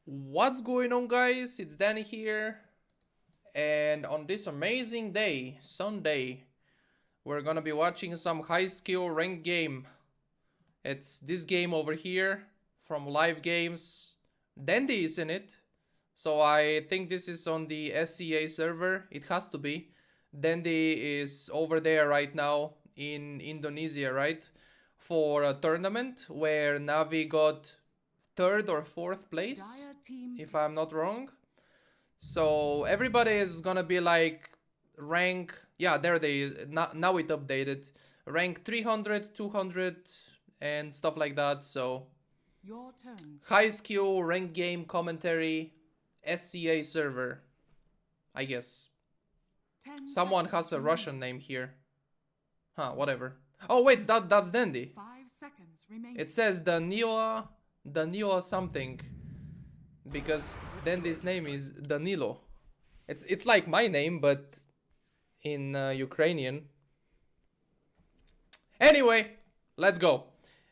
What's going on, guys? It's Danny here, and on this amazing day, Sunday, we're gonna be watching some high skill ranked game. It's this game over here from Live Games. DENDI is in it, so I think this is on the SCA server. It has to be. DENDI is over there right now in Indonesia, right? For a tournament where Navi got third or fourth place, if I'm not wrong. So everybody is gonna be like rank, yeah, there they is. Now it updated. Rank 300, 200 and stuff like that. So Your turn. high skill ranked game commentary SCA server, I guess. 10 Someone seconds has a remaining. Russian name here. Huh, whatever. Oh wait, that's DENDI. 5 seconds remaining. It says Danila something, because DENDI's name is Danilo. It's like my name, but in Ukrainian. Anyway, let's go.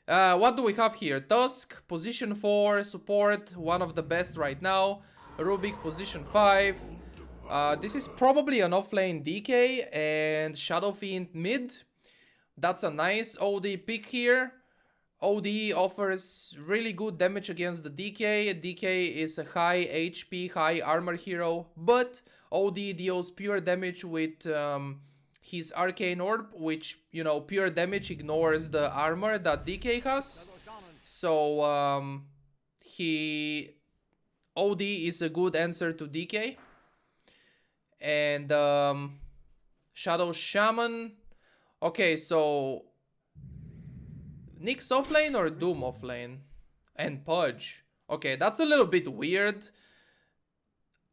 What do we have here? Tusk, position 4, support, one of the best right now. Rubik, position 5. This is probably an offlane DK, and Shadow Fiend mid. That's a nice OD pick here. OD offers really good damage against the DK. DK is a high HP, high armor hero, but OD deals pure damage with his Arcane Orb, which, you know, pure damage ignores the armor that DK has. So OD is a good answer to DK. And Shadow Shaman. Okay, so Nyx offlane or Doom offlane? And PUDGE. Okay, that's a little bit weird.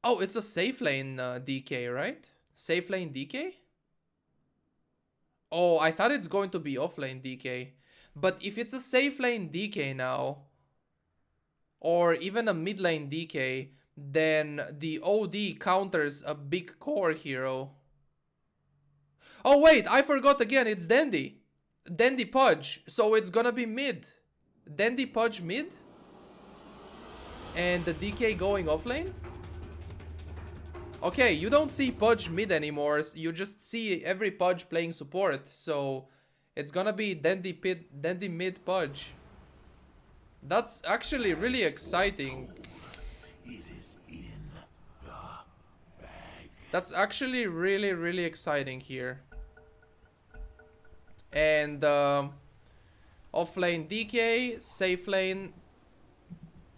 Oh, it's a safe lane DK, right? Safe lane DK? Oh, I thought it's going to be offlane DK. But if it's a safe lane DK now, or even a mid lane DK, then the OD counters a big core hero. Oh wait, I forgot again, it's DENDI. DENDI PUDGE, so it's gonna be mid. DENDI PUDGE mid? And the DK going offlane? Okay, you don't see PUDGE mid anymore, you just see every PUDGE playing support, so it's gonna be DENDI mid PUDGE. That's actually really exciting. That's actually really exciting here. And offlane DK, safe lane.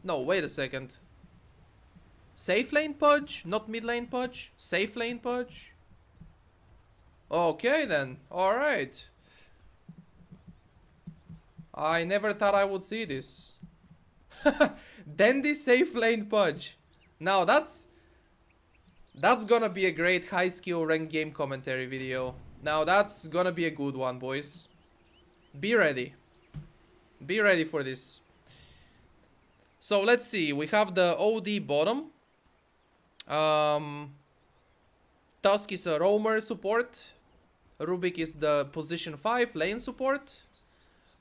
No, wait a second. Safe lane PUDGE, not mid lane PUDGE. Safe lane PUDGE. Okay then, alright. I never thought I would see this. DENDI safe lane PUDGE. Now that's gonna be a great high skill ranked game commentary video. Now that's gonna be a good one, boys. Be ready. Be ready for this. So let's see. We have the OD bottom. Tusk is a roamer support. Rubik is the position 5 lane support.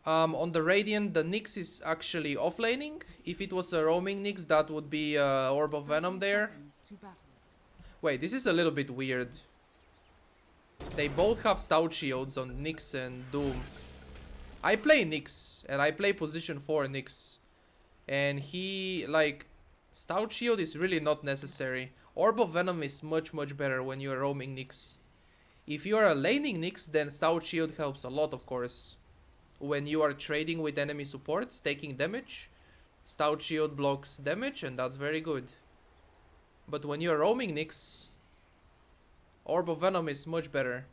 On the Radiant, the Nyx is actually offlaning. If it was a roaming Nyx, that would be Orb of Venom there. Wait, this is a little bit weird. They both have stout shields on Nyx and Doom. I play Nyx, and I play position 4 Nyx. And he, like, stout shield is really not necessary. Orb of Venom is much better when you're roaming Nyx. If you are a laning Nyx, then stout shield helps a lot, of course. When you are trading with enemy supports, taking damage, stout shield blocks damage, and that's very good. But when you're roaming Nyx, Orb of Venom is much better.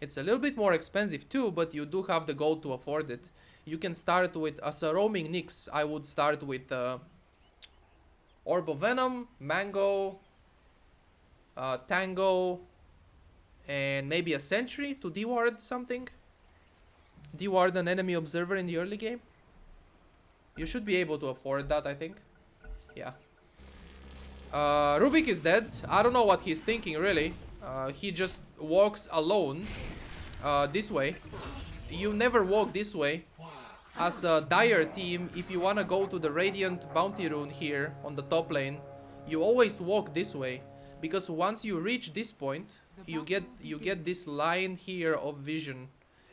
It's a little bit more expensive too, but you do have the gold to afford it. You can start with, as a roaming Nyx, I would start with Orb of Venom, Mango, Tango, and maybe a Sentry to deward something. Deward an enemy observer in the early game. You should be able to afford that, I think. Yeah. Rubik is dead. I don't know what he's thinking, really. He just walks alone this way. You never walk this way. as a dire team, if you wanna go to the Radiant Bounty Rune here on the top lane, you always walk this way, because once you reach this point, you get this line here of vision,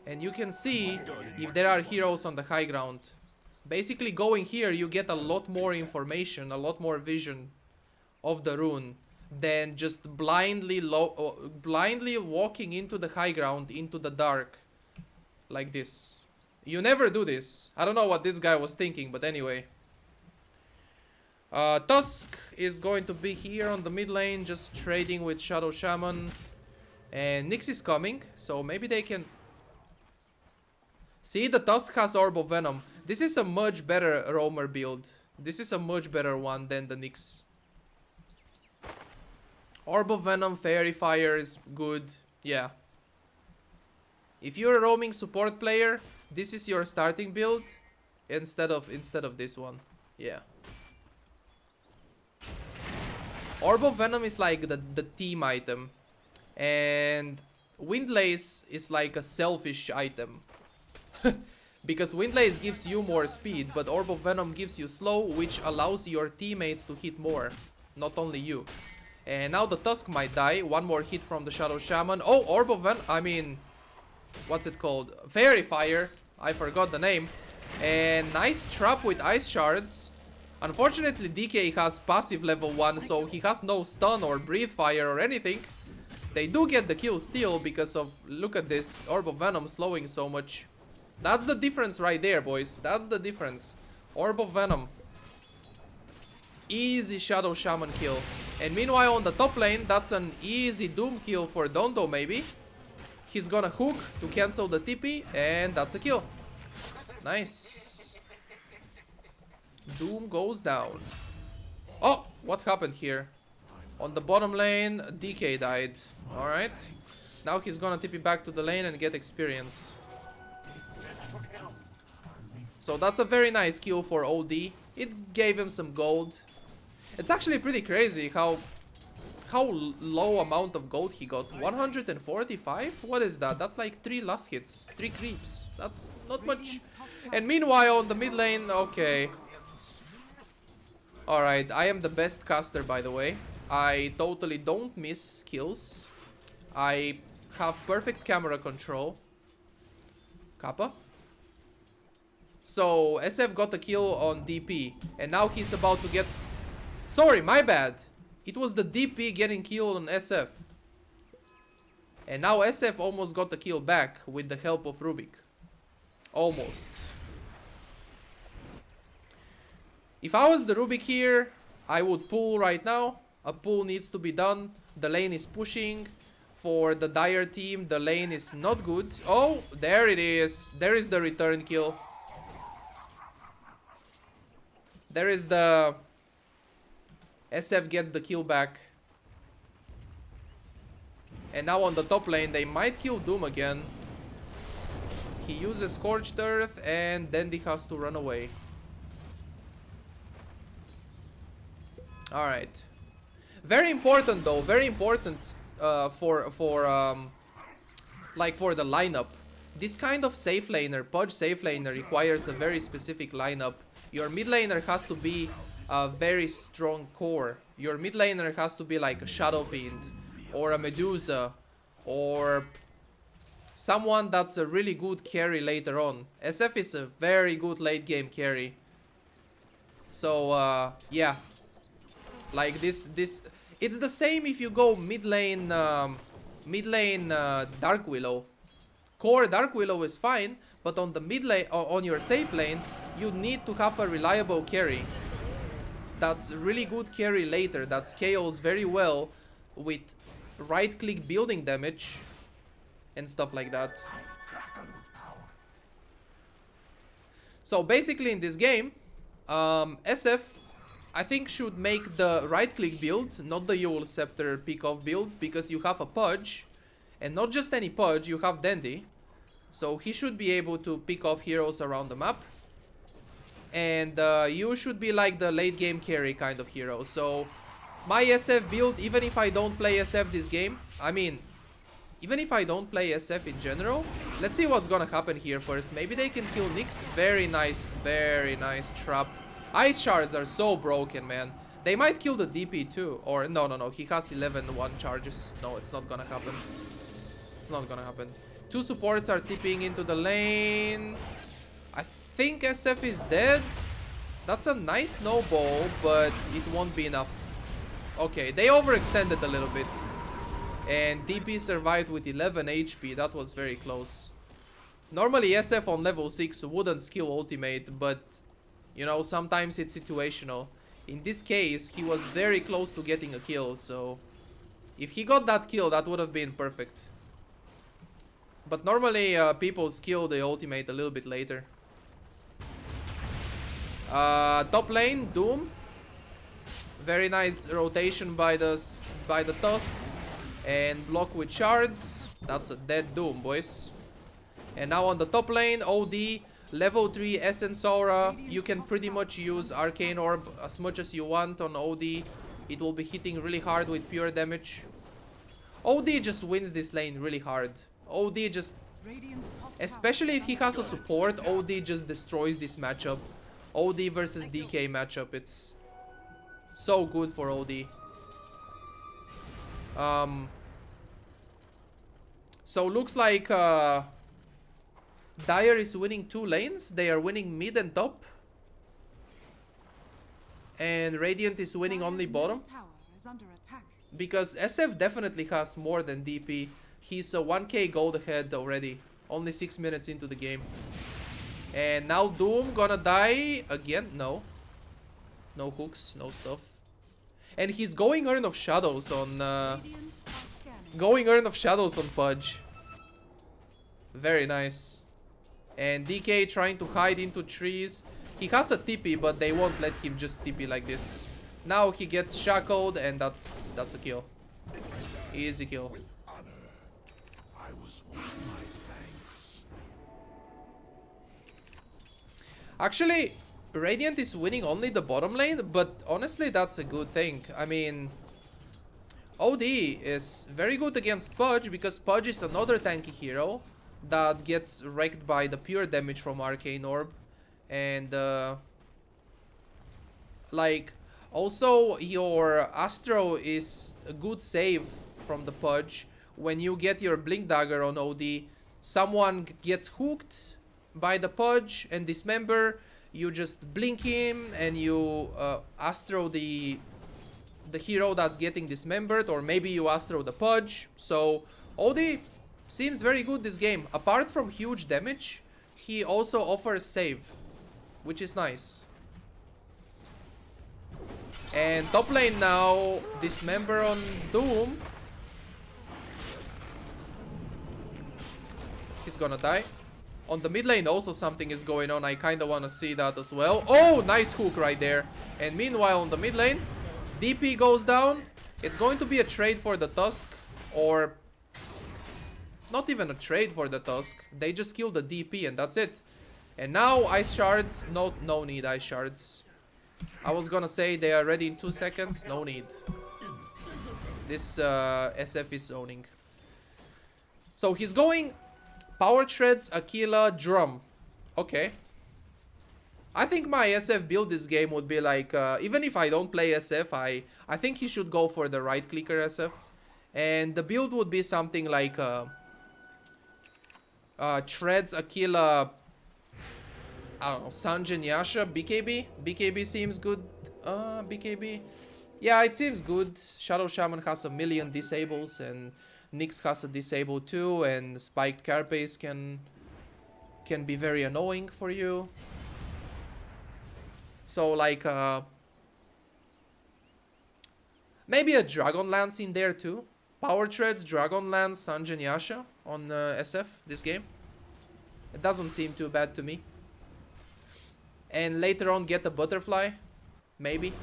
and you can see if there are heroes on the high ground. Basically, going here, you get a lot more information, a lot more vision of the rune than just blindly walking into the high ground, into the dark, like this. You never do this. I don't know what this guy was thinking, but anyway. Tusk is going to be here on the mid lane, just trading with Shadow Shaman. And Nyx is coming, so maybe they can... See, the Tusk has Orb of Venom. This is a much better roamer build. This is a much better one than the Nyx. Orb of Venom, Fairy Fire is good. Yeah. If you're a roaming support player, this is your starting build instead of this one. Yeah. Orb of Venom is like the team item. And Windlace is like a selfish item. Because Windlace gives you more speed, but Orb of Venom gives you slow, which allows your teammates to hit more. Not only you. And now the Tusk might die. One more hit from the Shadow Shaman. Oh, Orb of Venom. I mean, what's it called? Fairy Fire. I forgot the name. And nice trap with Ice Shards. Unfortunately, DK has passive level 1, so he has no stun or breathe fire or anything. They do get the kill still because of, look at this, Orb of Venom slowing so much. That's the difference right there, boys. That's the difference. Orb of Venom. Easy Shadow Shaman kill. And meanwhile on the top lane, that's an easy Doom kill for Dondo maybe. He's gonna hook to cancel the TP, and that's a kill. Nice. Doom goes down. Oh, what happened here? On the bottom lane, DK died. Alright. Now he's gonna TP back to the lane and get experience. So that's a very nice kill for OD. It gave him some gold. It's actually pretty crazy how low amount of gold he got. 145? What is that? That's like 3 last hits. 3 creeps. That's not much. And meanwhile on the mid lane, okay. Alright, I am the best caster, by the way. I totally don't miss kills. I have perfect camera control. Kappa. So SF got a kill on DP, and now he's about to get... Sorry, my bad. It was the DP getting killed on SF. And now SF almost got the kill back with the help of Rubik. Almost. If I was the Rubik here, I would pull right now. A pull needs to be done. The lane is pushing. For the dire team, the lane is not good. Oh, there it is. There is the return kill. There is the... SF gets the kill back. And now on the top lane, they might kill Doom again. He uses Scorched Earth, and DENDI has to run away. Alright. Very important though, very important for the lineup. This kind of safe laner, PUDGE safe laner, requires a very specific lineup. Your mid laner has to be a very strong core. Your mid laner has to be like a Shadow Fiend or a Medusa or someone that's a really good carry later on. SF is a very good late game carry. So yeah, like this it's the same if you go mid lane Dark Willow. Core Dark Willow is fine, but on the mid lane, on your safe lane, you need to have a reliable carry. That's really good carry later, that scales very well with right click building damage and stuff like that. So basically in this game, SF I think should make the right click build, not the Yule Scepter pick off build, because you have a PUDGE, and not just any PUDGE, you have DENDI. So he should be able to pick off heroes around the map. And you should be like the late game carry kind of hero. So my SF build, even if I don't play SF this game, I mean, even if I don't play SF in general, let's see what's gonna happen here first. Maybe they can kill Nyx. Very nice trap. Ice shards are so broken, man. They might kill the DP too. Or no, he has 11 1 charges. No, it's not gonna happen. It's not gonna happen. Two supports are tipping into the lane. I think SF is dead. That's a nice snowball, but it won't be enough. Okay, they overextended a little bit. And DP survived with 11 HP. That was very close. Normally SF on level 6 wouldn't skill ultimate, but you know, sometimes it's situational. In this case, he was very close to getting a kill, so if he got that kill, that would have been perfect. But normally people skill the ultimate a little bit later. Top lane, Doom. Very nice rotation by the Tusk. And block with shards. That's a dead Doom, boys. And now on the top lane, OD, level 3 Essence Aura. You can pretty much use Arcane Orb as much as you want on OD. It will be hitting really hard with pure damage. OD just wins this lane really hard. OD just... Especially if he has a support, OD just destroys this matchup. OD versus DK matchup. It's so good for OD. So looks like Dire is winning 2 lanes. They are winning mid and top. And Radiant is winning only bottom. Because SF definitely has more than DP. He's a 1k gold ahead already. Only 6 minutes into the game. And now Doom gonna die again. No hooks, no stuff. And he's going Urn of Shadows on Pudge. Very nice. And DK trying to hide into trees. He has a TP, but they won't let him just TP like this. Now he gets shackled, and that's a kill. Easy kill. Actually, Radiant is winning only the bottom lane, but honestly that's a good thing. I mean, OD is very good against Pudge because Pudge is another tanky hero that gets wrecked by the pure damage from Arcane Orb. And like, also your Astro is a good save from the Pudge. When you get your Blink Dagger on OD, someone gets hooked by the Pudge and dismember. You just blink him and you Astro the hero that's getting dismembered, or maybe you Astro the Pudge. So OD seems very good this game. Apart from huge damage, he also offers save, which is nice. And top lane now, dismember on Doom. He's gonna die. On the mid lane also something is going on. I kind of want to see that as well. Oh, nice hook right there. And meanwhile on the mid lane, DP goes down. It's going to be a trade for the Tusk. Or not even a trade for the Tusk. They just kill the DP and that's it. And now Ice Shards. No need Ice Shards. I was gonna say they are ready in 2 seconds. No need. This SF is owning. So he's going... Power Treads, Aquila, Drum. Okay. I think my SF build this game would be like... even if I don't play SF, I think he should go for the right clicker SF. And the build would be something like... Treads, Aquila... I don't know, Sanjin, Yasha, BKB? BKB seems good. BKB... Yeah, it seems good. Shadow Shaman has a million disables and... Nyx has a disable too, and spiked carapace can be very annoying for you. So like maybe a Dragon Lance in there too. Power Treads, Dragon Lance, Sanjin Yasha on SF this game. It doesn't seem too bad to me. And later on get a Butterfly, maybe.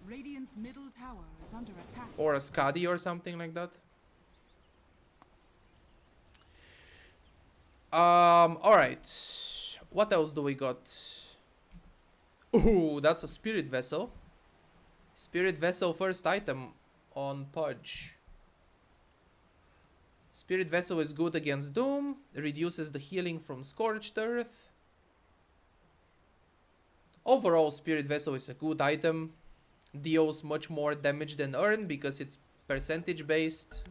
Radiant's middle tower is under attack. Or a Skadi or something like that. Alright. What else do we got? Ooh, that's a Spirit Vessel. Spirit Vessel first item on Pudge. Spirit Vessel is good against Doom. Reduces the healing from Scorched Earth. Overall, Spirit Vessel is a good item. Deals much more damage than Urn because it's percentage based.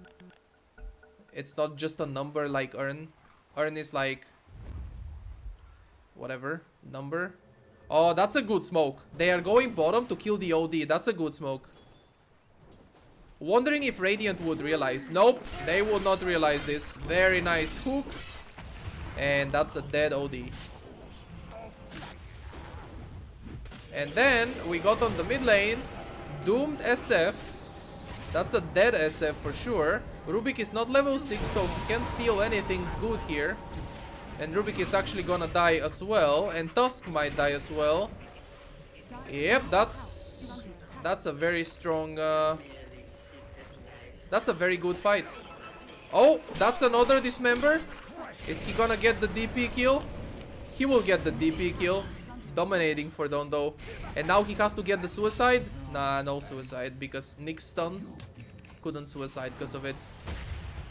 It's not just a number like Urn. Urn is like whatever number. Oh, that's a good smoke. They are going bottom to kill the OD. That's a good smoke. Wondering if Radiant would realize. Nope, they would not realize this. Very nice hook. And that's a dead OD. And then we got on the mid lane. Doomed SF. That's a dead SF for sure. Rubik is not level 6, so he can't steal anything good here. And Rubik is actually gonna die as well. And Tusk might die as well. Yep, that's a very strong... that's a very good fight. Oh, that's another dismember. Is he gonna get the DP kill? He will get the DP kill. Dominating for Dondo. And now he has to get the suicide. Nah, no suicide because Nick's stun. Couldn't suicide because of it.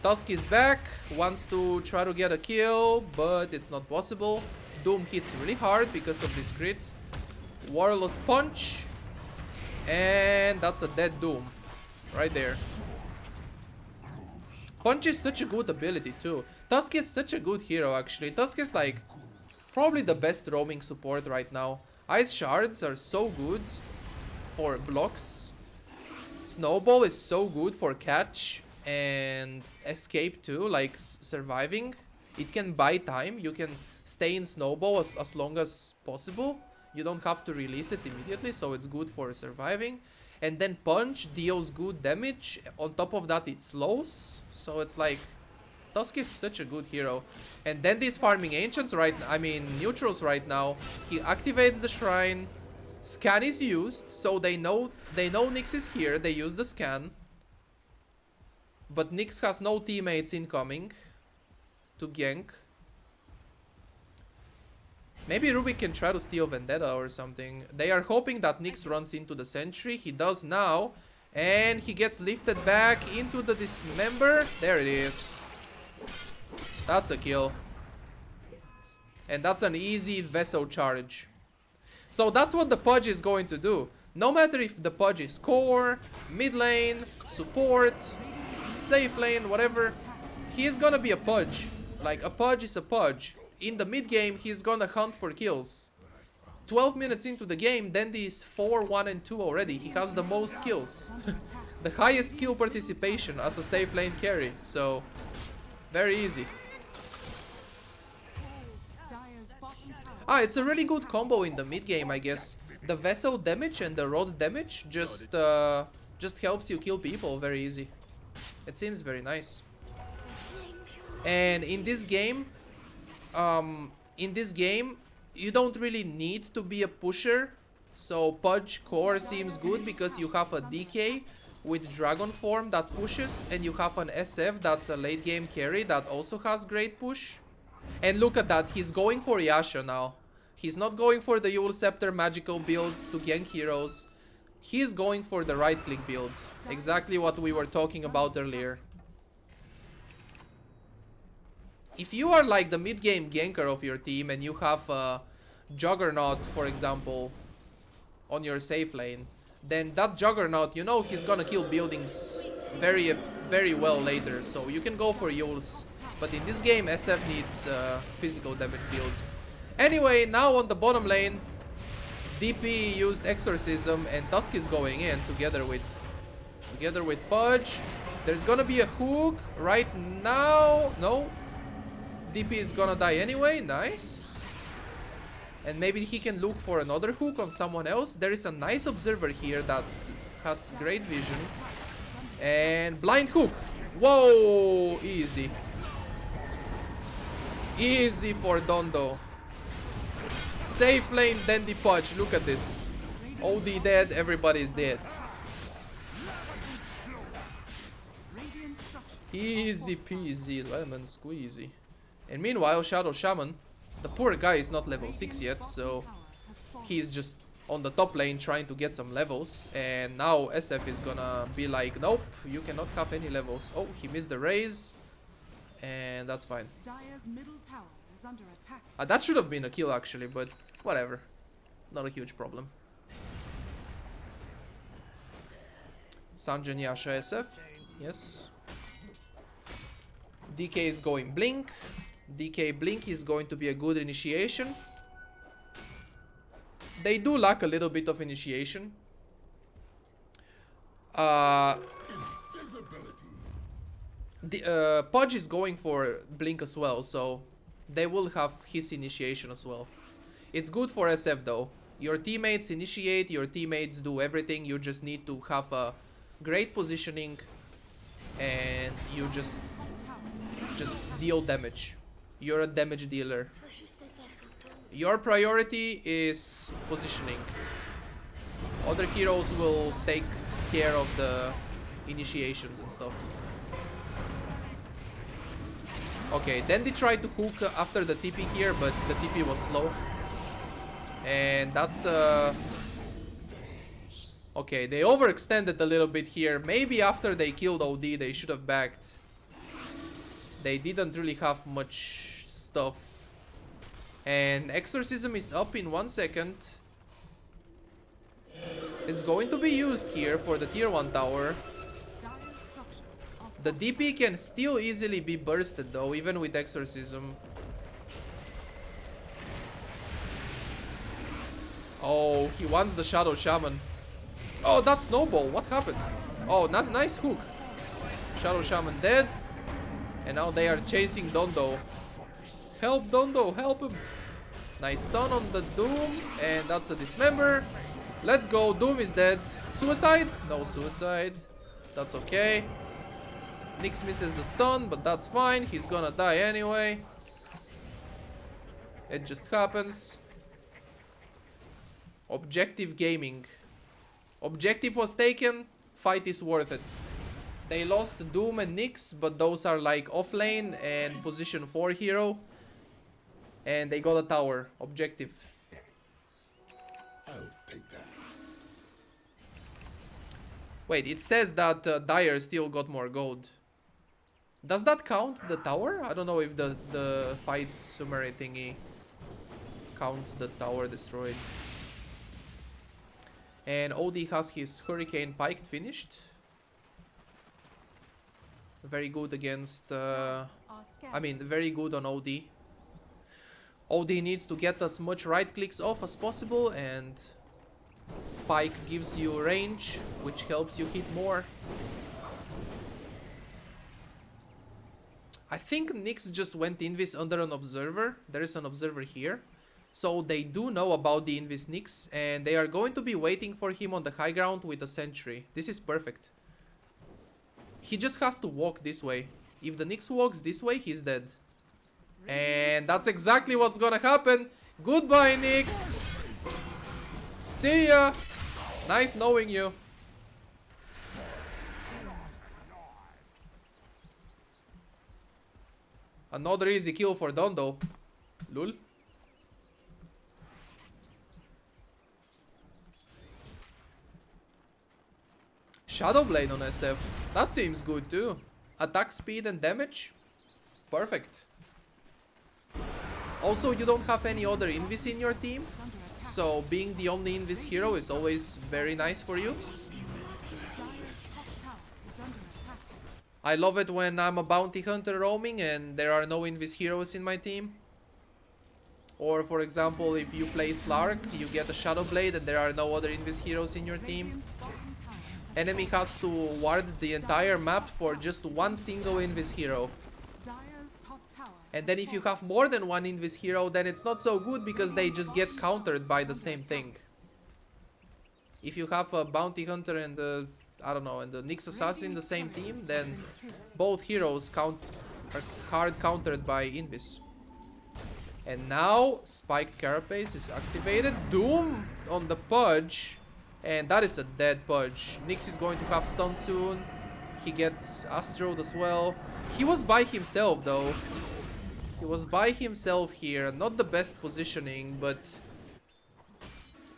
Tusk is back. Wants to try to get a kill, but it's not possible. Doom hits really hard because of this crit. Warless punch. And that's a dead Doom. Right there. Punch is such a good ability too. Tusk is such a good hero actually. Tusk is like probably the best roaming support right now. Ice shards are so good for blocks. Snowball is so good for catch and escape too, like surviving. It can buy time. You can stay in Snowball as long as possible. You don't have to release it immediately, so it's good for surviving. And then Punch deals good damage. On top of that, it slows. So it's like Tusk is such a good hero. And DENDI is farming Ancients Neutrals right now. He activates the Shrine. Scan is used, so they know Nyx is here. They use the scan. But Nyx has no teammates incoming to gank. Maybe Rubik can try to steal Vendetta or something. They are hoping that Nyx runs into the sentry. He does now. And he gets lifted back into the dismember. There it is. That's a kill. And that's an easy Vessel charge. So that's what the Pudge is going to do. No matter if the Pudge is core, mid lane, support, safe lane, whatever, he is gonna be a Pudge. Like, a Pudge is a Pudge. In the mid game, he's gonna hunt for kills. 12 minutes into the game, DENDI is 4-1-2 already. He has the most kills. The highest kill participation as a safe lane carry. So, very easy. Ah, it's a really good combo in the mid game, I guess. The Vessel damage and the Rod damage just helps you kill people very easy. It seems very nice. And in this game, you don't really need to be a pusher. So Pudge core seems good because you have a DK with Dragon Form that pushes, and you have an SF that's a late game carry that also has great push. And look at that, he's going for Yasha now. He's not going for the Yule Scepter magical build to gank heroes. He's going for the right click build. Exactly what we were talking about earlier. If you are like the mid game ganker of your team and you have a Juggernaut, for example, on your safe lane, then that Juggernaut, you know he's gonna kill buildings very, very well later. So you can go for Yules. But in this game, SF needs physical damage build. Anyway, now on the bottom lane, DP used Exorcism and Tusk is going in together with Pudge. There's gonna be a hook right now. No. DP is gonna die anyway. Nice. And maybe he can look for another hook on someone else. There is a nice observer here that has great vision. And blind hook. Whoa, easy. Easy for Dondo. Safe lane, DENDI Pudge. Look at this. OD dead, everybody is dead. Easy peasy, lemon squeezy. And meanwhile, Shadow Shaman, the poor guy is not level 6 yet, so he's just on the top lane trying to get some levels. And now SF is gonna be like, nope, you cannot have any levels. Oh, he missed the raise. And that's fine. Dire's middle tower is under attack. That should have been a kill actually, but whatever. Not a huge problem. Sanjan Yasha SF. Yes. DK is going Blink. DK Blink is going to be a good initiation. They do lack a little bit of initiation. Pudge is going for Blink as well, so they will have his initiation as well. It's good for SF though. Your teammates initiate, your teammates do everything. You just need to have a great positioning and you just deal damage. You're a damage dealer. Your priority is positioning. Other heroes will take care of the initiations and stuff. Okay, DENDI tried to hook after the TP here, but the TP was slow. And that's okay, they overextended a little bit here. Maybe after they killed OD, they should have backed. They didn't really have much stuff. And Exorcism is up in 1 second. It's going to be used here for the tier 1 tower. The DP can still easily be bursted though, even with Exorcism. Oh, he wants the Shadow Shaman. Oh, that snowball, what happened? Oh, not nice hook. Shadow Shaman dead. And now they are chasing Dondo. Help Dondo, help him. Nice stun on the Doom. And that's a dismember. Let's go, Doom is dead. Suicide? No suicide. That's okay. Nyx misses the stun, but that's fine. He's gonna die anyway. It just happens. Objective gaming. Objective was taken. Fight is worth it. They lost Doom and Nyx, but those are like offlane and position 4 hero. And they got a tower. Objective. I'll take that. Wait, it says that Dire still got more gold. Does that count the tower? I don't know if the fight summary thingy counts the tower destroyed. And OD has his Hurricane Pike finished. Very good against... I mean, very good on OD. OD needs to get as much right clicks off as possible, and Pike gives you range, which helps you hit more. I think Nyx just went Invis under an observer. There is an observer here. So they do know about the Invis Nyx, and they are going to be waiting for him on the high ground with a sentry. This is perfect. He just has to walk this way. If the Nyx walks this way, he's dead. And that's exactly what's gonna happen. Goodbye, Nyx. See ya. Nice knowing you. Another easy kill for Dondo. Lul. Shadow Blade on SF. That seems good too. Attack speed and damage. Perfect. Also, you don't have any other Invis in your team. So being the only Invis hero is always very nice for you. I love it when I'm a bounty hunter roaming and there are no Invis heroes in my team. Or for example, if you play Slark, you get a Shadow Blade and there are no other Invis heroes in your team. Enemy has to ward the entire map for just one single Invis hero. And then if you have more than one Invis hero, then it's not so good because they just get countered by the same thing. If you have a bounty hunter and the, I don't know, and the Nyx assassin in the same team, then both heroes are hard countered by Invis. And now Spiked Carapace is activated. Doom on the Pudge. And that is a dead Pudge. Nyx is going to have stun soon. He gets Astroed as well. He was by himself though. He was by himself here. Not the best positioning, but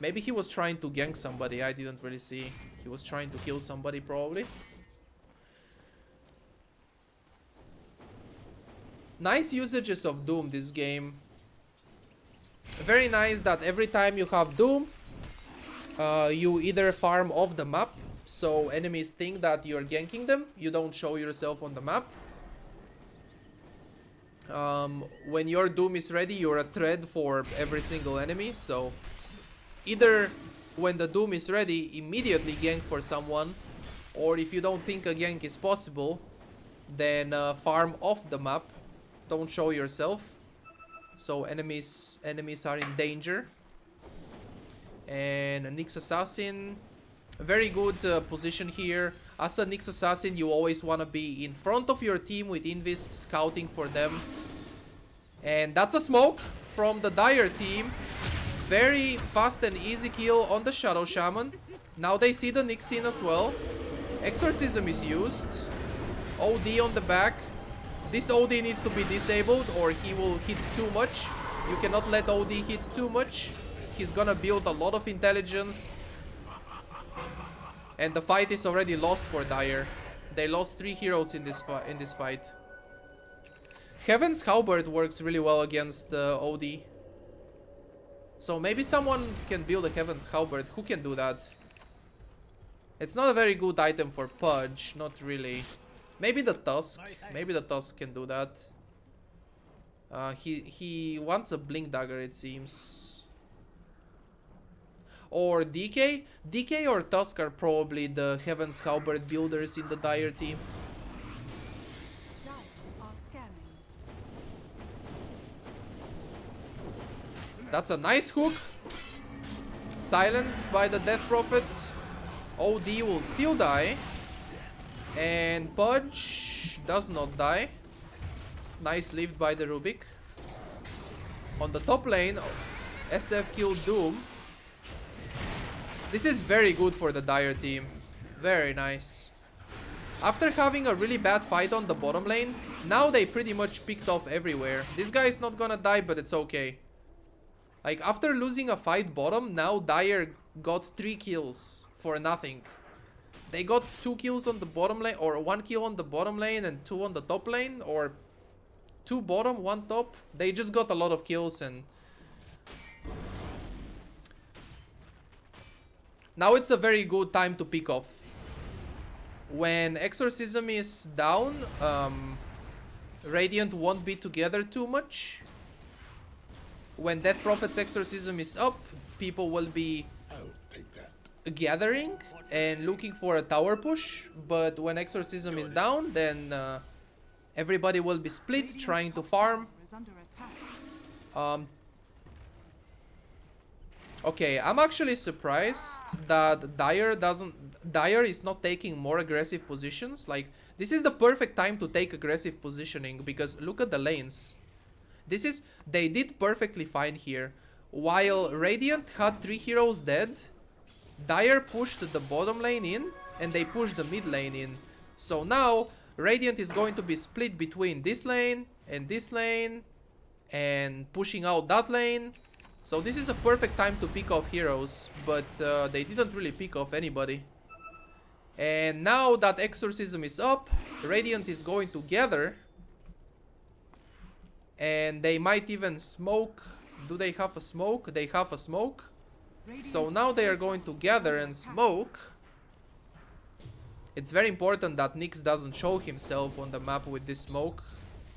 maybe he was trying to gank somebody. I didn't really see. He was trying to kill somebody probably. Nice usages of Doom this game. Very nice that every time you have Doom, you either farm off the map, so enemies think that you're ganking them. You don't show yourself on the map. When your Doom is ready, you're a threat for every single enemy, so either when the Doom is ready, immediately gank for someone, or if you don't think a gank is possible, then farm off the map. Don't show yourself, so enemies are in danger. And a Nyx Assassin, very good position here. As a Nyx Assassin, you always want to be in front of your team with Invis, scouting for them. And that's a smoke from the Dire team. Very fast and easy kill on the Shadow Shaman. Now they see the Nyx in as well. Exorcism is used. OD on the back. This OD needs to be disabled or he will hit too much. You cannot let OD hit too much. He's gonna build a lot of intelligence. And the fight is already lost for Dire. They lost 3 heroes in this fight. Heaven's Halberd works really well against OD. So maybe someone can build a Heaven's Halberd. Who can do that? It's not a very good item for Pudge. Not really. Maybe the Tusk. Maybe the Tusk can do that. He wants a Blink Dagger, it seems. Or DK? DK or Tusk are probably the Heaven's Halberd builders in the Dire team. That's a nice hook. Silenced by the Death Prophet. OD will still die. And Pudge does not die. Nice lift by the Rubik. On the top lane, SF killed Doom. This is very good for the Dire team. Very nice. After having a really bad fight on the bottom lane, now they pretty much picked off everywhere. This guy is not gonna die, but it's okay. Like, after losing a fight bottom, now Dire got 3 kills for nothing. They got 2 kills on the bottom lane, or 1 kill on the bottom lane and 2 on the top lane, or 2 bottom, 1 top. They just got a lot of kills and... Now it's a very good time to pick off. When Exorcism is down, Radiant won't be together too much. When Death Prophet's Exorcism is up, people will be gathering and looking for a tower push. But when Exorcism is down, then everybody will be split, trying to farm. Okay, I'm actually surprised that Dire is not taking more aggressive positions. Like, this is the perfect time to take aggressive positioning, because look at the lanes. They did perfectly fine here. While Radiant had 3 heroes dead, Dire pushed the bottom lane in and they pushed the mid lane in. So now Radiant is going to be split between this lane and pushing out that lane. So this is a perfect time to pick off heroes, but they didn't really pick off anybody. And now that Exorcism is up, Radiant is going to gather. And they might even smoke. Do they have a smoke? They have a smoke. So now they are going to gather and smoke. It's very important that Nyx doesn't show himself on the map with this smoke.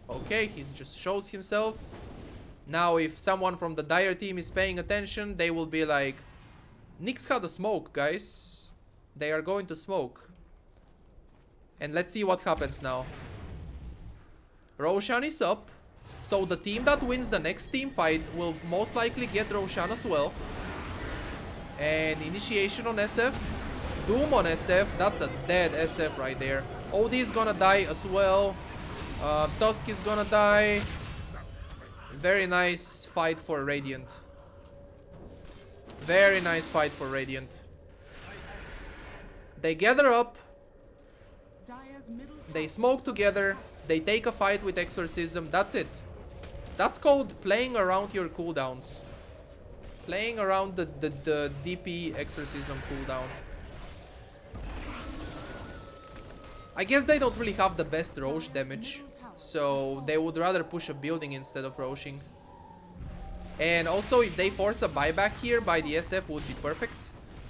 Okay, he just shows himself. Now if someone from the Dire team is paying attention, they will be like, Nyx had a smoke, guys. They are going to smoke. And let's see what happens now. Roshan is up. So the team that wins the next team fight will most likely get Roshan as well. And initiation on SF. Doom on SF. That's a dead SF right there. OD is gonna die as well. Tusk is gonna die. Very nice fight for Radiant. Very nice fight for Radiant. They gather up. They smoke together. They take a fight with Exorcism. That's it. That's called playing around your cooldowns. Playing around the DP Exorcism cooldown. I guess they don't really have the best Roche damage. So they would rather push a building instead of roshing. And also if they force a buyback here by the SF would be perfect.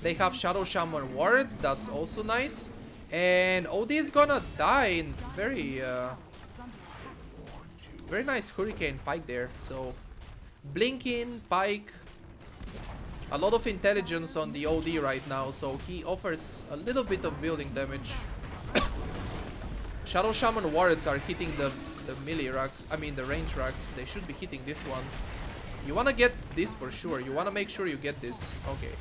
They have Shadow Shaman wards, that's also nice. And OD is gonna die in very nice Hurricane Pike there. So Blinking, Pike, a lot of intelligence on the OD right now, so he offers a little bit of building damage. Shadow Shaman wards are hitting the melee racks, I mean the range racks. They should be hitting this one. You wanna get this for sure, you wanna make sure you get this. Okay.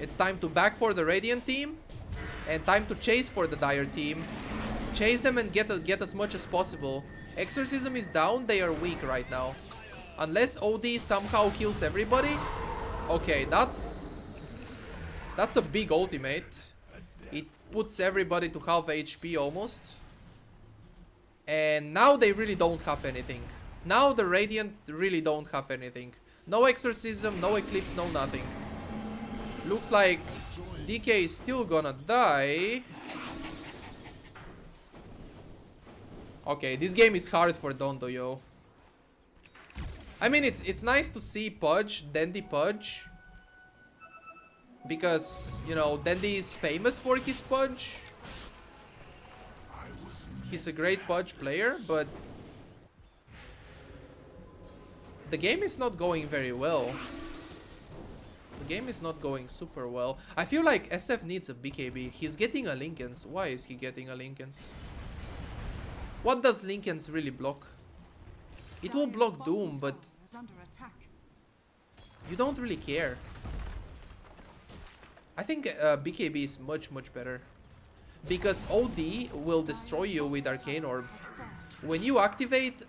It's time to back for the Radiant team, and time to chase for the Dire team. Chase them and get as much as possible. Exorcism is down, they are weak right now. Unless OD somehow kills everybody. Okay, that's a big ultimate. It puts everybody to half HP almost. And now they really don't have anything. Now the Radiant really don't have anything. No Exorcism, no Eclipse, no nothing. Looks like DK is still gonna die. Okay, this game is hard for Dondo, yo. I mean, it's nice to see PUDGE, DENDI PUDGE. Because, you know, DENDI is famous for his PUDGE. He's a great PUDGE player, but the game is not going very well. The game is not going super well. I feel like SF needs a BKB. He's getting a Linken's. Why is he getting a Linken's? What does Linken's really block? It will block Doom, but you don't really care. I think BKB is much better. Because OD will destroy you with Arcane Orb. When you activate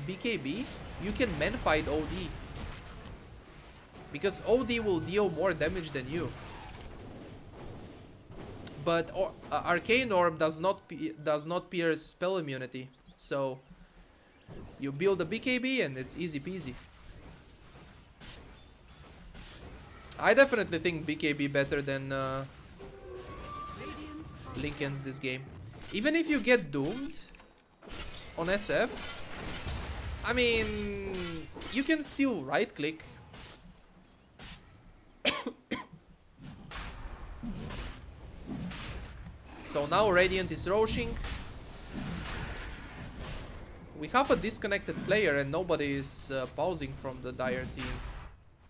BKB, you can man fight OD. Because OD will deal more damage than you. But Arcane Orb does not pierce spell immunity. So you build a BKB and it's easy peasy. I definitely think BKB better than Linken's this game. Even if you get doomed on SF, I mean, you can still right click. So now Radiant is roshing. We have a disconnected player and nobody is pausing from the Dire team.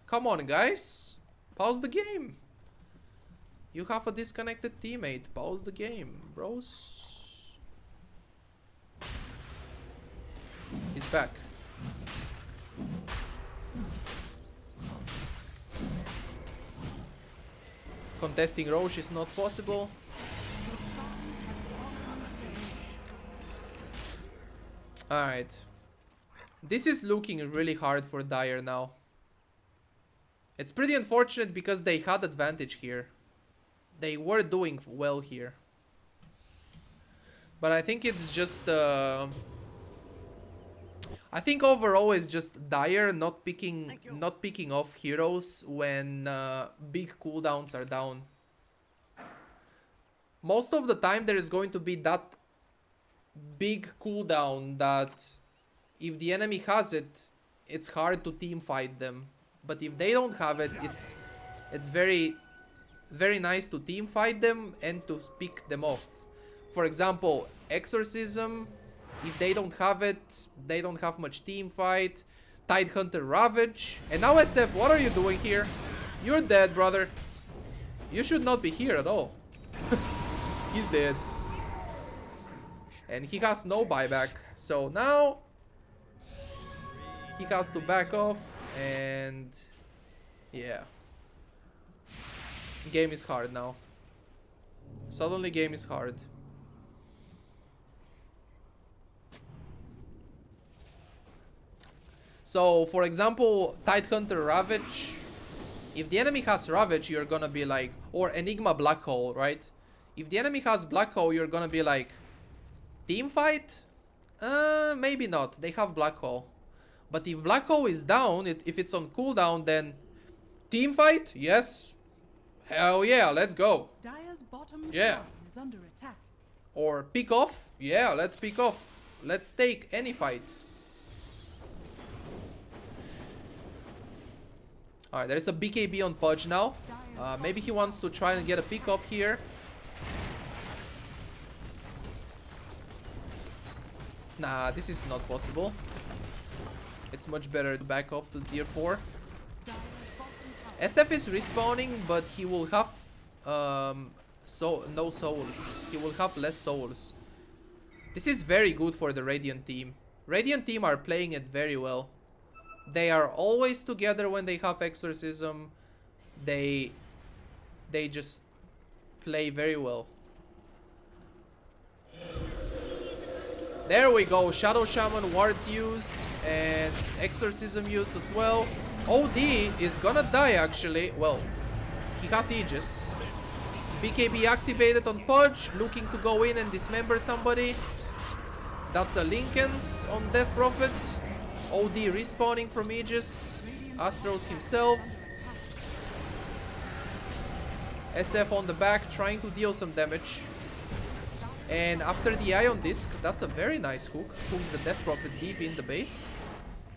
Come on, guys. Pause the game. You have a disconnected teammate. Pause the game, bros. He's back. Contesting Roche is not possible. Alright. This is looking really hard for Dire now. It's pretty unfortunate because they had advantage here. They were doing well here. But I think it's just... I think overall it's just Dire not picking off heroes when big cooldowns are down. Most of the time there is going to be that big cooldown that if the enemy has it, it's hard to team fight them. But if they don't have it, it's very nice to team fight them and to pick them off. For example, Exorcism, if they don't have it, they don't have much team fight. Tidehunter Ravage. And now SF, what are you doing here? You're dead, brother. You should not be here at all. He's dead. And he has no buyback. So now he has to back off. And yeah. Game is hard now. Suddenly game is hard. So for example, Tidehunter Ravage. If the enemy has Ravage, you're gonna be like, or Enigma Black Hole, right? If the enemy has Black Hole, you're gonna be like, team fight? Maybe not. They have Black Hole. But if Black Hole is down, if it's on cooldown, then team fight? Yes. Hell yeah, let's go. Dire's bottom Yeah. shrine is under attack. Or pick off. Yeah, let's pick off. Let's take any fight. Alright, there's a BKB on Pudge now. Maybe he wants to try and get a pick off here. Nah, this is not possible. It's much better to back off to tier 4. SF is respawning, but he will have no souls. He will have less souls. This is very good for the Radiant team. Radiant team are playing it very well. They are always together when they have Exorcism. They just play very well. There we go. Shadow Shaman wards used and Exorcism used as well. OD is gonna die actually. Well, he has Aegis. BKB activated on Pudge, looking to go in and dismember somebody. That's a Lincoln's on Death Prophet. OD respawning from Aegis. Astros himself. SF on the back trying to deal some damage. And after the Ion Disc, that's a very nice hook. Hooks the Death Prophet deep in the base.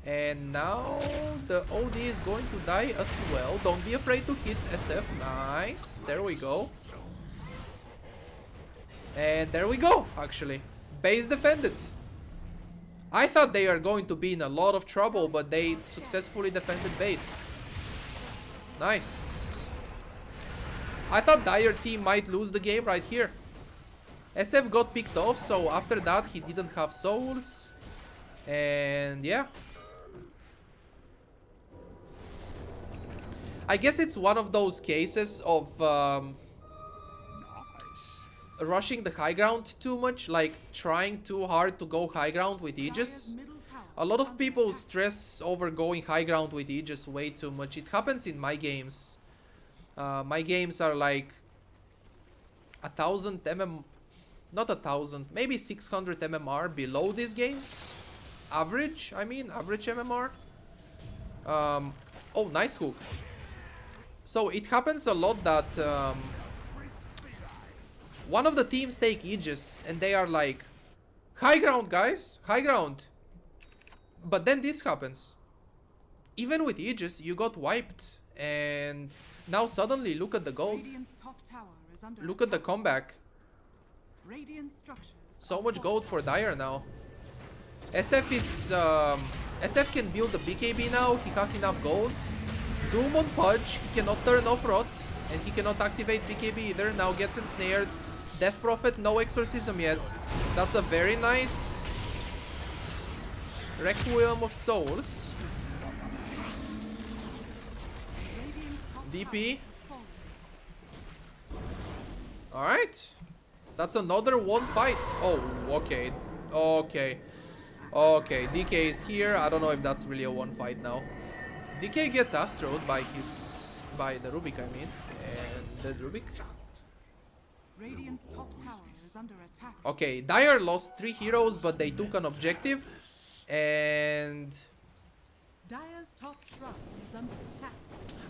And now the OD is going to die as well. Don't be afraid to hit SF. Nice. There we go. And there we go, actually. Base defended. I thought they are going to be in a lot of trouble, but they successfully defended base. Nice. I thought Dire team might lose the game right here. SF got picked off, so after that he didn't have souls. And yeah. I guess it's one of those cases of rushing the high ground too much, like trying too hard to go high ground with Aegis. A lot of people stress over going high ground with Aegis way too much. It happens in my games. My games are like 1000 mm, not 1000, maybe 600 MMR below these games. Average, I mean, average MMR. Oh, nice hook. So it happens a lot that one of the teams take Aegis and they are like, high ground guys, high ground. But then this happens. Even with Aegis, you got wiped. And now suddenly look at the gold. Look at the comeback. So much gold for Dire now. SF is SF can build the BKB now. He has enough gold. Doom on Pudge. He cannot turn off Rot. And he cannot activate BKB either. Now gets ensnared. Death Prophet, no Exorcism yet. That's a very nice Requiem of Souls. DP. Alright. That's another one fight. Oh, okay. Okay. Okay, DK is here. I don't know if that's really a one fight now. DK gets astroed by the Rubik, I mean. And the Rubik. Radiant's top tower is under attack. Okay, Dire lost 3 heroes, but they took an objective. And Dire's top shrine is under attack.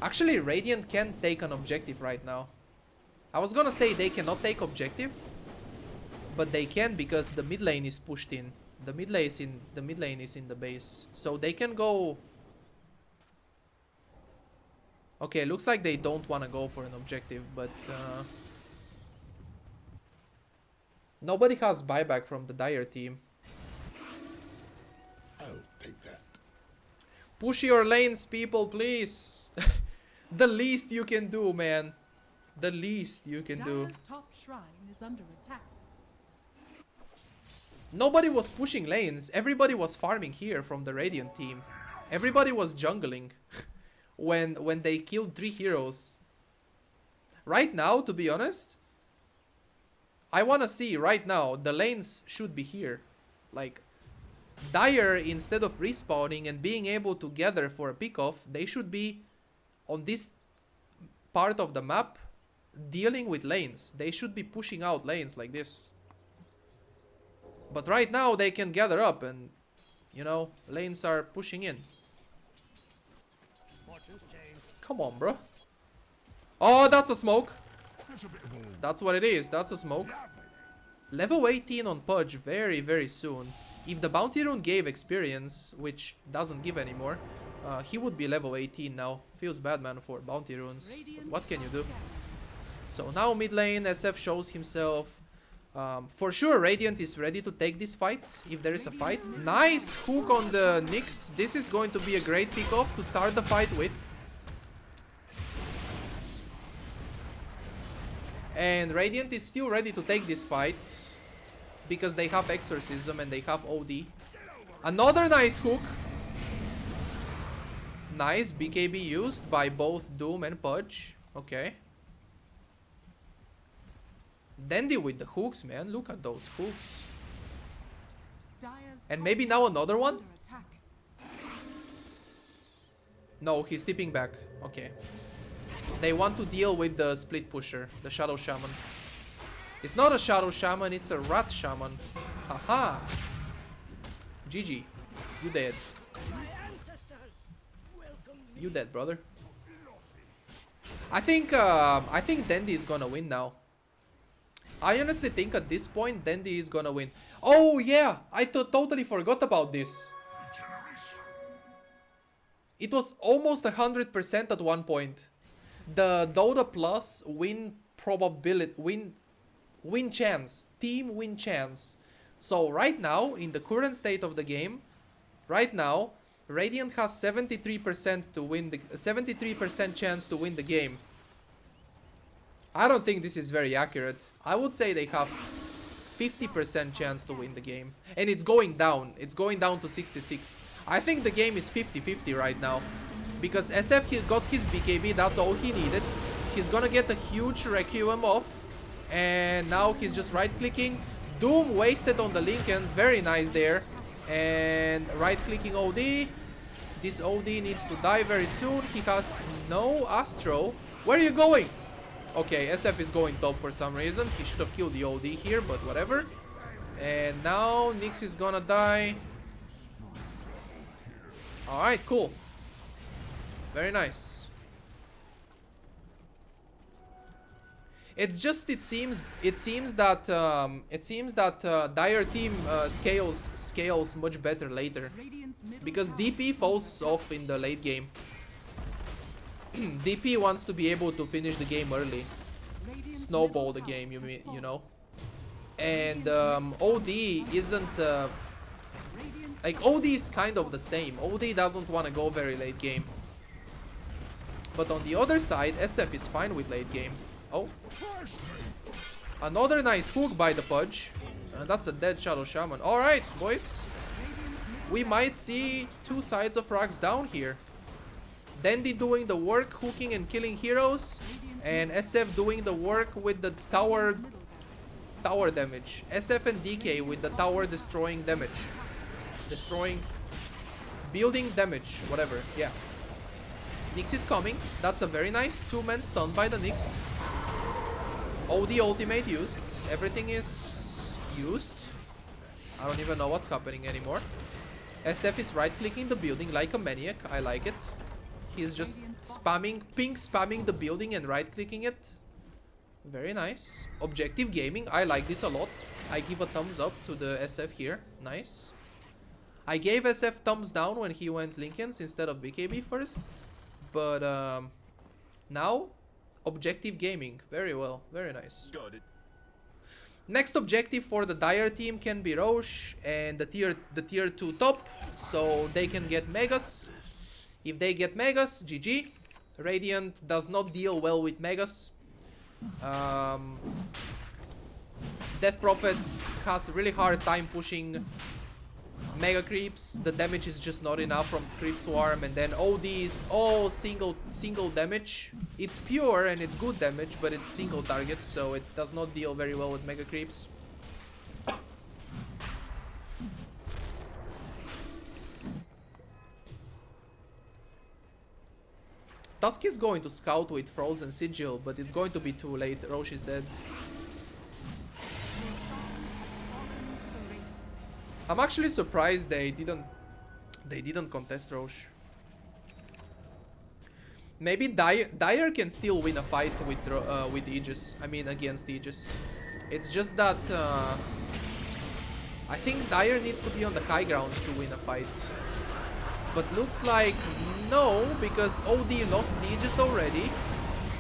actually, Radiant can take an objective right now. I was gonna say they cannot take objective, but they can because the mid lane is pushed in. The mid lane is in the base, so they can go. Okay, looks like they don't want to go for an objective, but nobody has buyback from the Dire team. I'll take that. Push your lanes, people, please. The least you can do, man. The least you can do. Dire's top shrine is under attack. Nobody was pushing lanes. Everybody was farming here from the Radiant team. Everybody was jungling when they killed 3 heroes. Right now, to be honest, I want to see right now the lanes should be here. Like, Dire, instead of respawning and being able to gather for a pick-off, they should be on this part of the map dealing with lanes. They should be pushing out lanes like this. But right now they can gather up and, you know, lanes are pushing in. Come on, bro. Oh, that's a smoke. That's what it is. That's a smoke. Level 18 on Pudge very, very soon. If the bounty rune gave experience, which doesn't give anymore, he would be level 18 now. Feels bad, man, for bounty runes. But what can you do? So now mid lane, SF shows himself. For sure, Radiant is ready to take this fight, if there is a fight. Nice hook on the Nyx. This is going to be a great pick-off to start the fight with. And Radiant is still ready to take this fight, because they have Exorcism and they have OD. Another nice hook. Nice BKB used by both Doom and Pudge. Okay. DENDI with the hooks, man. Look at those hooks. And maybe now another one? No, he's tipping back. Okay. They want to deal with the split pusher, the Shadow Shaman. It's not a Shadow Shaman, it's a Rat Shaman. Haha. GG. You dead. You dead, brother. I think DENDI is gonna win now. I honestly think at this point DENDI is gonna win. Oh yeah, I totally forgot about this. It was almost 100% at one point. The Dota Plus win probability, win chance, team win chance. So right now, in the current state of the game, right now, Radiant has 73% to win the 73% chance to win the game. I don't think this is very accurate. I would say they have 50% chance to win the game. And it's going down. It's going down to 66. I think the game is 50-50 right now. Because SF he got his BKB, that's all he needed. He's gonna get a huge Requiem off. And now he's just right-clicking. Doom wasted on the Lincolns. Very nice there. And right-clicking OD. This OD needs to die very soon. He has no Astro. Where are you going? Okay, SF is going top for some reason. He should have killed the OD here, but whatever. And now Nyx is gonna die. Alright, cool. Very nice. It's just it seems that Dire team scales much better later, because DP falls off in the late game. DP wants to be able to finish the game early, snowball the game, you know. And OD isn't like OD is kind of the same. OD doesn't want to go very late game. But on the other side, SF is fine with late game. Oh. Another nice hook by the Pudge. That's a dead Shadow Shaman. Alright, boys. We might see two sides of Rags down here. DENDI doing the work, hooking and killing heroes. And SF doing the work with the tower damage. SF and DK with the tower destroying damage. Destroying... building damage. Whatever, yeah. Nyx is coming. That's a very nice two-man stun by the Nyx. OD ultimate used. Everything is used. I don't even know what's happening anymore. SF is right-clicking the building like a maniac. I like it. He's just spamming, pink spamming the building and right-clicking it. Very nice. Objective gaming. I like this a lot. I give a thumbs up to the SF here. Nice. I gave SF thumbs down when he went Lincolns instead of BKB first. But now, objective gaming. Very well. Very nice. Got it. Next objective for the Dire team can be Roche and the tier 2 top. So they can get Megas. If they get Megas, GG. Radiant does not deal well with Megas. Death Prophet has a really hard time pushing Mega Creeps. The damage is just not enough from Creep Swarm, and then OD is all single damage. It's pure and it's good damage, but it's single target, so it does not deal very well with Mega Creeps. Tusk is going to scout with Frozen Sigil, but it's going to be too late. Roche is dead. I'm actually surprised they didn't contest Roche. Maybe Dire can still win a fight with Aegis. I mean, against Aegis. It's just that I think Dire needs to be on the high ground to win a fight. But looks like no, because OD lost Aegis already.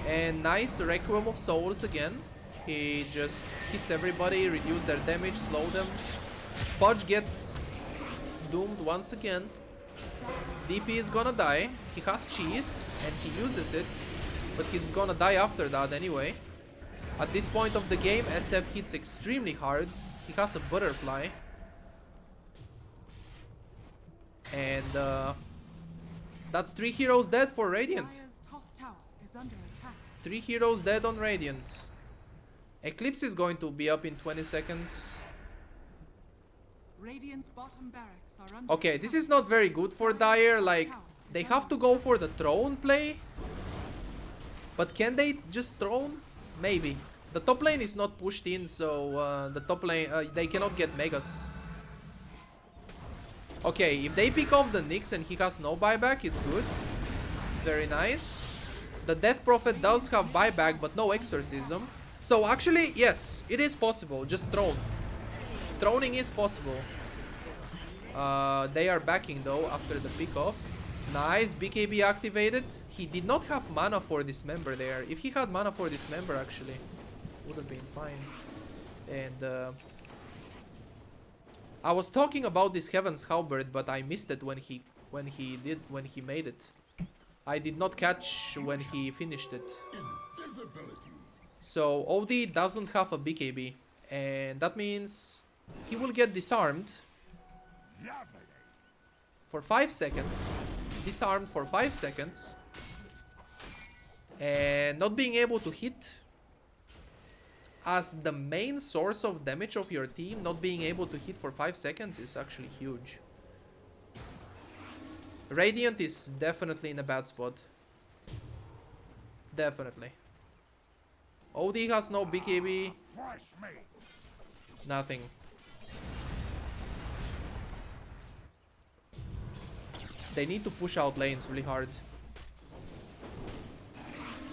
And nice Requiem of Souls again. He just hits everybody, reduce their damage, slow them. Pudge gets doomed once again. DP is gonna die. He has cheese and he uses it, but he's gonna die after that anyway. At this point of the game, SF hits extremely hard. He has a butterfly. And that's 3 heroes dead for Radiant. Dire's top tower is under attack. 3 heroes dead on Radiant. Eclipse is going to be up in 20 seconds. Radiant's bottom barracks are under Okay, this is not very good for Dire. Like, they have to go for the throne play. But can they just throne? Maybe. The top lane is not pushed in, so the top lane, they cannot get Megas. Okay, if they pick off the Nyx and he has no buyback, it's good. Very nice. The Death Prophet does have buyback, but no exorcism. So actually, yes, it is possible. Just throne. Throning is possible. They are backing though after the pick off. Nice, BKB activated. He did not have mana for Dismember there. If he had mana for Dismember, actually, would have been fine. And I was talking about this Heaven's Halberd, but I missed it when he made it. I did not catch when he finished it. So OD doesn't have a BKB, and that means he will get disarmed for 5 seconds. Disarmed for 5 seconds. And not being able to hit as the main source of damage of your team, not being able to hit for 5 seconds is actually huge. Radiant is definitely in a bad spot. Definitely. OD has no BKB. Nothing. They need to push out lanes really hard.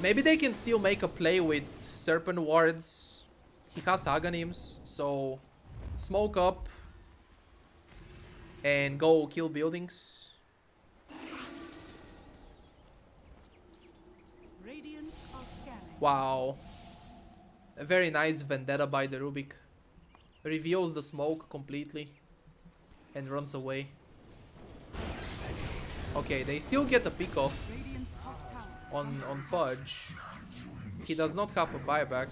Maybe they can still make a play with Serpent Wards. He has Aghanims, so smoke up and go kill buildings. Radiant are scanning. Wow. A very nice Vendetta by the Rubik. Reveals the smoke completely and runs away. Okay, they still get a pick off Radiant's top tower on Pudge. He does not have a buyback.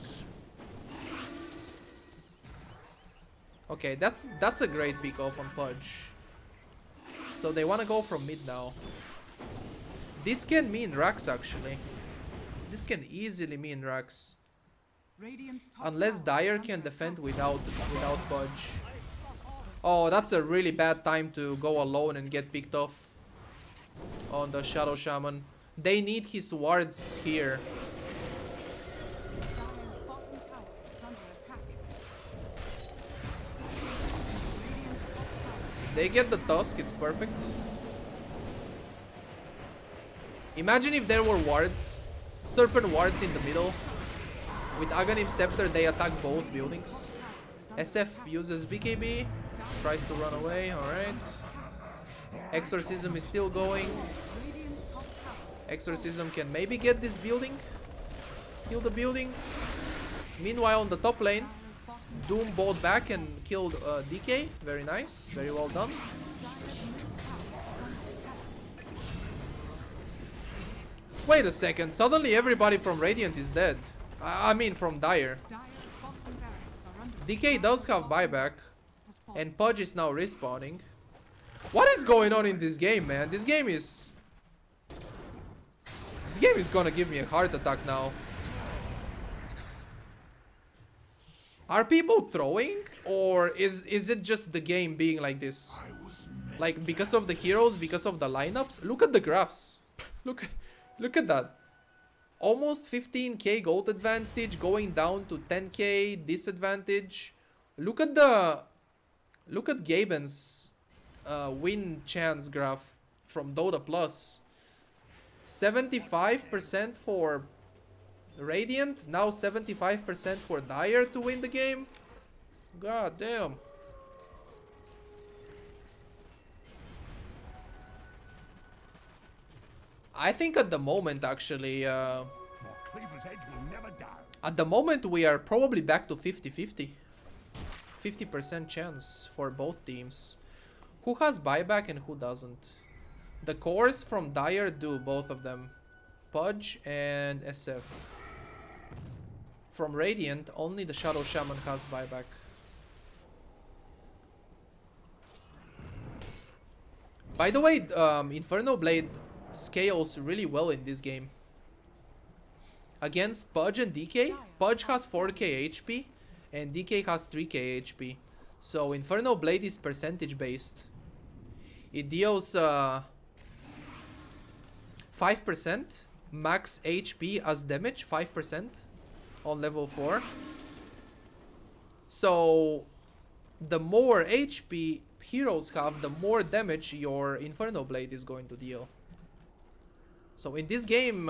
Okay, that's a great pick off on Pudge. So they want to go from mid now. This can mean Rax actually. This can easily mean Rax. Radiant's top Unless tower Dire is can under defend attack. without Pudge. Oh, that's a really bad time to go alone and get picked off on the Shadow Shaman. They need his wards here. Dire's bottom tower is under attack. Radiant's top tower. They get the Tusk, it's perfect. Imagine if there were wards. Serpent wards in the middle. With Aghanim Scepter, they attack both buildings. SF uses BKB. Tries to run away, alright. Exorcism is still going. Radiant's top tower. Exorcism can maybe get this building. Kill the building. Meanwhile, on the top lane, Dire's bottom Doom bowled back and killed DK. Very nice. Very well done. Dire's middle tower is under attack. Wait a second. Suddenly everybody from Radiant is dead. I mean from Dire. Dire's bottom barracks are under DK does have buyback. has fallen. And Pudge is now respawning. What is going on in this game, man? This game is gonna give me a heart attack now. Are people throwing? Or is it just the game being like this? Like because of the heroes, because of the lineups? Look at the graphs. Look at that. Almost 15k gold advantage going down to 10k disadvantage. Look at Gaben's win chance graph from Dota Plus. 75% for Radiant, now 75% for Dire to win the game. God damn. I think at the moment, actually, at the moment we are probably back to 50-50. 50% chance for both teams. Who has buyback and who doesn't? The cores from Dire do, both of them. PUDGE and SF. From Radiant, only the Shadow Shaman has buyback. By the way, Inferno Blade scales really well in this game. Against PUDGE and DK, PUDGE has 4k HP and DK has 3k HP. So Inferno Blade is percentage based. It deals 5% max HP as damage, 5% on level 4. So the more HP heroes have, the more damage your Inferno Blade is going to deal. So in this game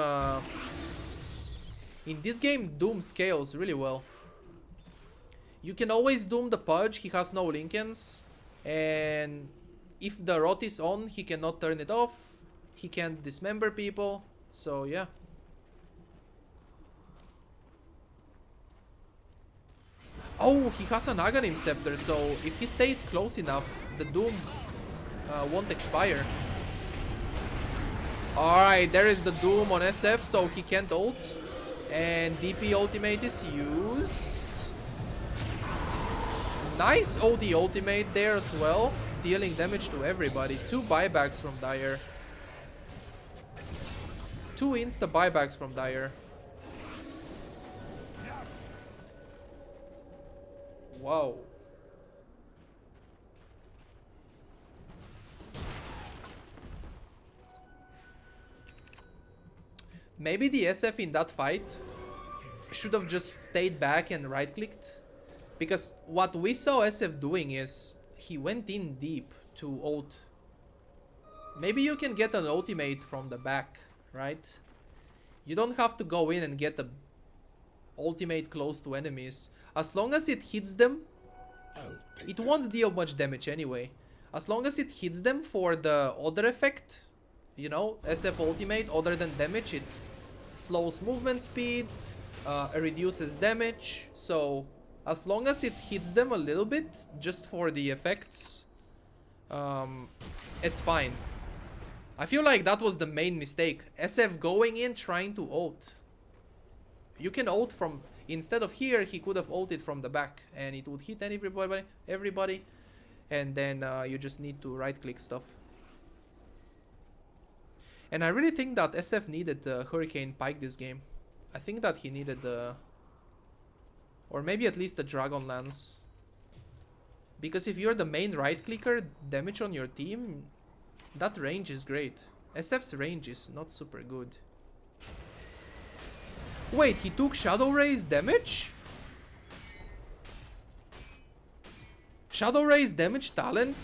Doom scales really well. You can always Doom the PUDGE, he has no Linkens, and if the rot is on, he cannot turn it off, he can't dismember people, so yeah. Oh, he has an Aghanim Scepter, so if he stays close enough, the Doom won't expire. Alright, there is the Doom on SF, so he can't ult. And DP ultimate is used. Nice OD ultimate there as well, dealing damage to everybody. 2 buybacks from Dire. 2 insta buybacks from Dire. Wow. Maybe the SF in that fight should have just stayed back and right-clicked. Because what we saw SF doing is he went in deep to ult. Maybe you can get an ultimate from the back, right? You don't have to go in and get the ultimate close to enemies. As long as it hits them, it won't deal much damage anyway. As long as it hits them for the other effect, you know, SF ultimate, other than damage, it slows movement speed, reduces damage. So as long as it hits them a little bit, just for the effects, it's fine. I feel like that was the main mistake. SF going in trying to ult. You can ult from, instead of here, he could have ulted from the back and it would hit everybody, and then you just need to right click stuff. And I really think that SF needed the Hurricane Pike this game. I think that he needed the, or maybe at least the Dragon Lance. Because if you're the main right clicker, damage on your team, that range is great. SF's range is not super good. Wait, he took Shadow Ray's damage? Shadow Ray's damage talent?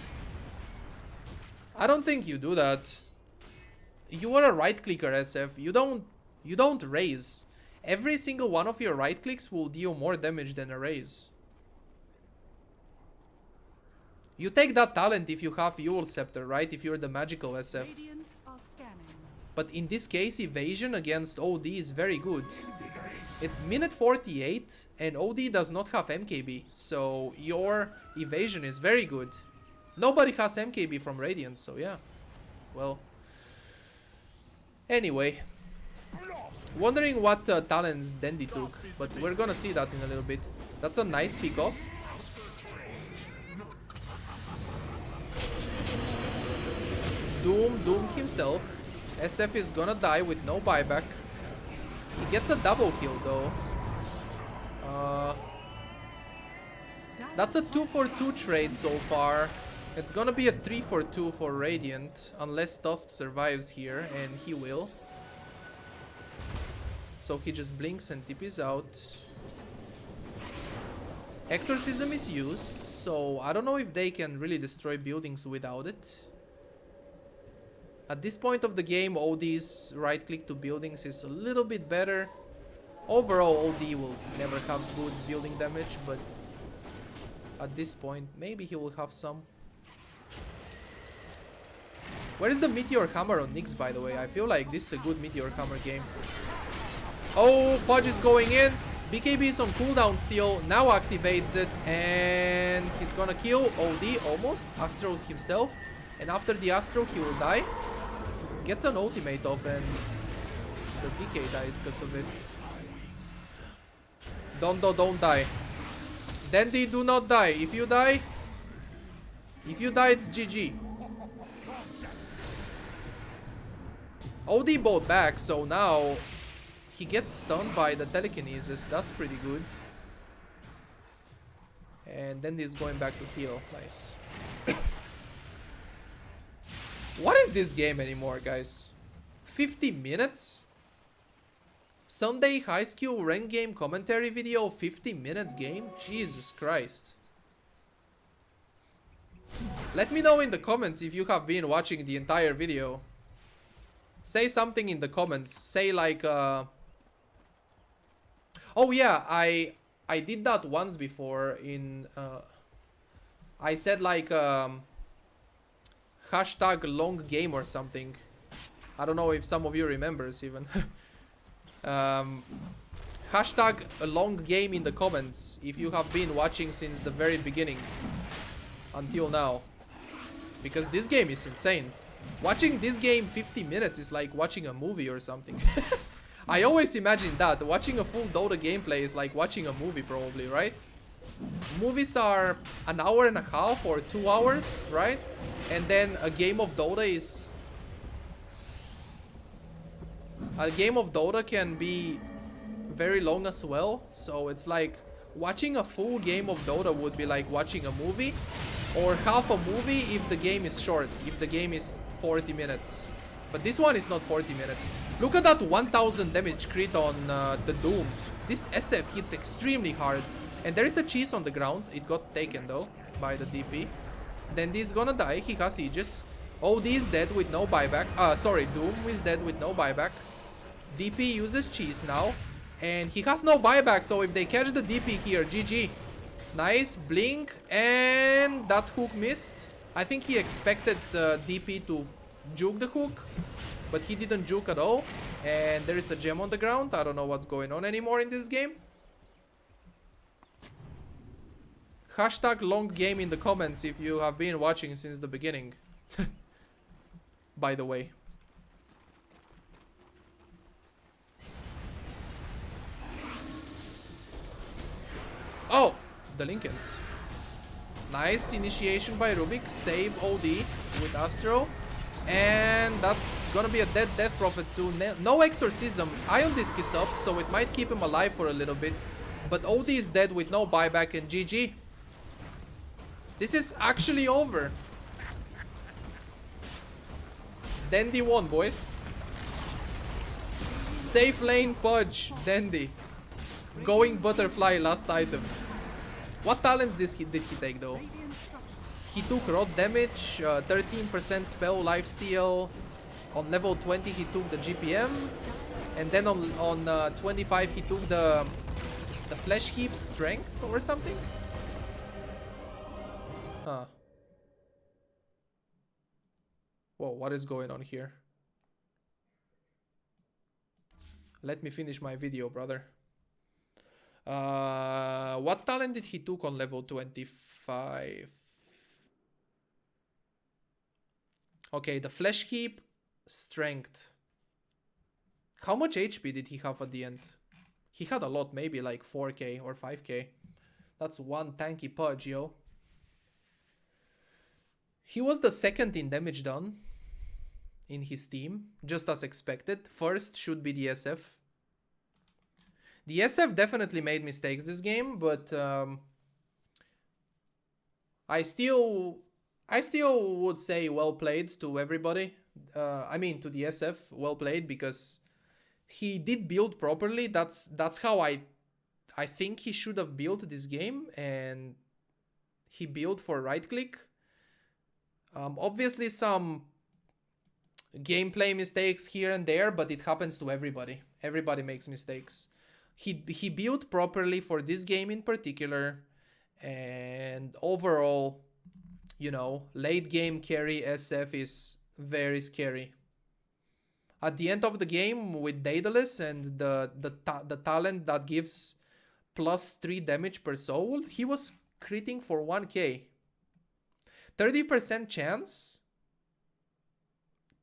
I don't think you do that. You are a right clicker, SF. You don't raise. Every single one of your right clicks will deal more damage than a raise. You take that talent if you have Eul Scepter, right? If you're the magical SF. But in this case, evasion against OD is very good. It's minute 48 and OD does not have MKB, so your evasion is very good. Nobody has MKB from Radiant, so yeah. Well. Anyway. Wondering what talents DENDI took, but we're gonna see that in a little bit. That's a nice pick off. Doom himself. SF is gonna die with no buyback. He gets a double kill though. That's a 2-for-2 trade so far. It's gonna be a 3-for-2 for Radiant, unless Tusk survives here, and he will. So he just blinks and TPs out. Exorcism is used, so I don't know if they can really destroy buildings without it. At this point of the game, OD's right click to buildings is a little bit better. Overall, OD will never have good building damage, but at this point, maybe he will have some. Where is the Meteor Hammer on Nyx, by the way? I feel like this is a good Meteor Hammer game. Oh, Pudge is going in. BKB is on cooldown still. Now activates it. And he's gonna kill OD almost. Astros himself. And after the Astro, he will die. Gets an ultimate off and the BK dies because of it. Don't die. DENDI, do not die. If you die, it's GG. OD bought back, so now he gets stunned by the telekinesis. That's pretty good. And then he's going back to heal. Nice. What is this game anymore, guys? 50 minutes? Sunday high skill rank game commentary video, 50 minutes game? Jesus Christ. Let me know in the comments if you have been watching the entire video. Say something in the comments. Say like oh yeah, I did that once before in I said like hashtag long game or something. I don't know if some of you remembers even. Hashtag a long game in the comments if you have been watching since the very beginning until now, because this game is insane. Watching this game 50 minutes is like watching a movie or something. I always imagine that watching a full Dota gameplay is like watching a movie, probably, right? Movies are an hour and a half or 2 hours, right? And then a game of Dota is... A game of Dota can be very long as well, so it's like watching a full game of Dota would be like watching a movie, or half a movie if the game is short, if the game is 40 minutes. But this one is not 40 minutes. Look at that 1000 damage crit on the Doom. This SF hits extremely hard. And there is a cheese on the ground. It got taken though by the TP. Then he's gonna die. He has Aegis. OD is dead with no buyback. Sorry, Doom is dead with no buyback. DP uses cheese now. And he has no buyback, so if they catch the DP here, GG. Nice, blink, and that hook missed. I think he expected DP to juke the hook, but he didn't juke at all. And there is a gem on the ground. I don't know what's going on anymore in this game. Hashtag long game in the comments if you have been watching since the beginning. By the way. Oh, the Lincolns. Nice initiation by Rubik. Save OD with Astro. And that's gonna be a dead Death Prophet soon. No Exorcism. Ion Disc is up, so it might keep him alive for a little bit. But OD is dead with no buyback and GG. This is actually over. DENDI won, boys. Safe lane Pudge. DENDI. Going butterfly last item. What talents did he take though? He took rot damage, 13% spell lifesteal. On level 20 he took the GPM. And then on 25 he took the flesh heap strength or something. Huh. Whoa, what is going on here? Let me finish my video, brother. What talent did he took on level 25? Okay, the flesh heap, strength. How much HP did he have at the end? He had a lot, maybe like 4k or 5k. That's one tanky Pudge, yo. He was the second in damage done in his team, just as expected. First should be the SF. The SF definitely made mistakes this game, but I still would say well played to everybody. I mean to the SF, well played, because he did build properly. That's how I think he should have built this game, and he built for right click. Obviously some gameplay mistakes here and there, but it happens to everybody. Everybody makes mistakes. he built properly for this game in particular, and overall, you know, late game carry SF is very scary. At the end of the game with Daedalus and the talent that gives +3 damage per soul, he was critting for 1k. 30% chance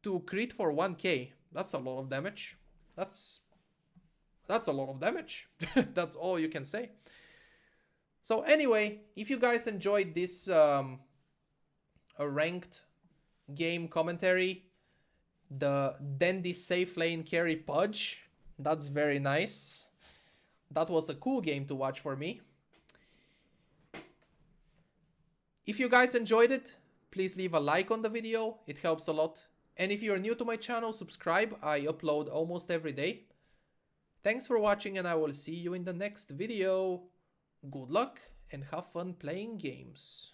to crit for 1k. That's a lot of damage. That's a lot of damage. That's all you can say. So anyway, if you guys enjoyed this a ranked game commentary, the DENDI safe lane carry PUDGE, that's very nice. That was a cool game to watch for me. If you guys enjoyed it, please leave a like on the video, it helps a lot. And if you're new to my channel, subscribe, I upload almost every day. Thanks for watching, and I will see you in the next video. Good luck and have fun playing games.